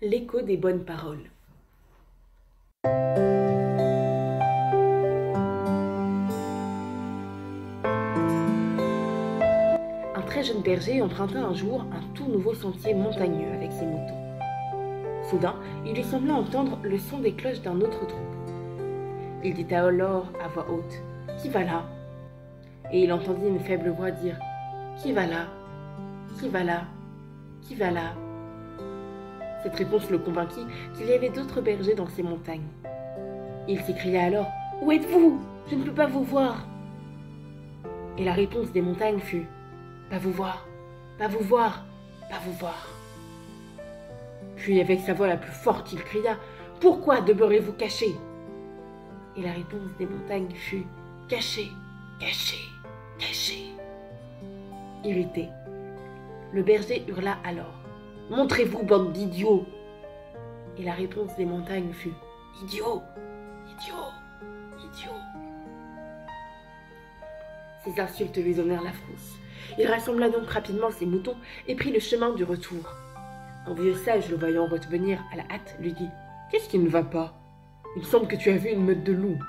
L'écho des bonnes paroles. Un très jeune berger emprunta un jour un tout nouveau sentier montagneux avec ses moutons. Soudain, il lui sembla entendre le son des cloches d'un autre troupeau. Il dit alors à voix haute « Qui va là ?» Et il entendit une faible voix dire « Qui va là? Qui va là? Qui va là ?» Cette réponse le convainquit qu'il y avait d'autres bergers dans ces montagnes. Il s'écria alors « Où êtes-vous? Je ne peux pas vous voir !» Et la réponse des montagnes fut « Pas vous voir, pas vous voir, pas vous voir !» Puis avec sa voix la plus forte, il cria « Pourquoi demeurez-vous caché ?» Et la réponse des montagnes fut « Caché, caché, caché !» Irrité, le berger hurla alors « Montrez-vous, bande d'idiots !» Et la réponse des montagnes fut « Idiot, idiot, idiot !» Ces insultes lui donnèrent la frousse. Il rassembla donc rapidement ses moutons et prit le chemin du retour. Un vieux sage, le voyant revenir à la hâte, lui dit « Qu'est-ce qui ne va pas? Il semble que tu as vu une meute de loups. »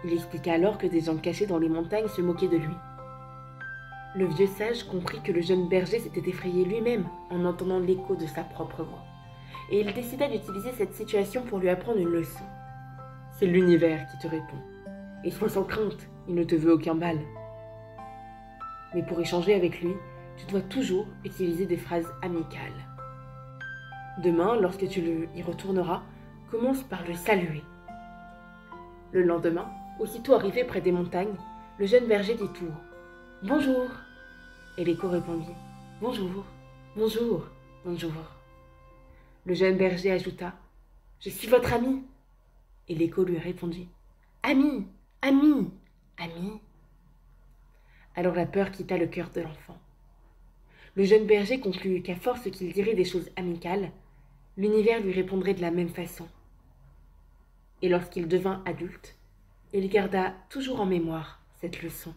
Il expliqua alors que des gens cachés dans les montagnes se moquaient de lui. Le vieux sage comprit que le jeune berger s'était effrayé lui-même en entendant l'écho de sa propre voix, et il décida d'utiliser cette situation pour lui apprendre une leçon. C'est l'univers qui te répond, et sois sans crainte, il ne te veut aucun mal. Mais pour échanger avec lui, tu dois toujours utiliser des phrases amicales. Demain, lorsque tu y retourneras, commence par le saluer. Le lendemain, aussitôt arrivé près des montagnes, le jeune berger dit tout haut « Bonjour !» Et l'écho répondit « Bonjour, bonjour, bonjour !» Le jeune berger ajouta « Je suis votre ami !» Et l'écho lui répondit « Ami, ami, ami !» Alors la peur quitta le cœur de l'enfant. Le jeune berger conclut qu'à force qu'il dirait des choses amicales, l'univers lui répondrait de la même façon. Et lorsqu'il devint adulte, il garda toujours en mémoire cette leçon.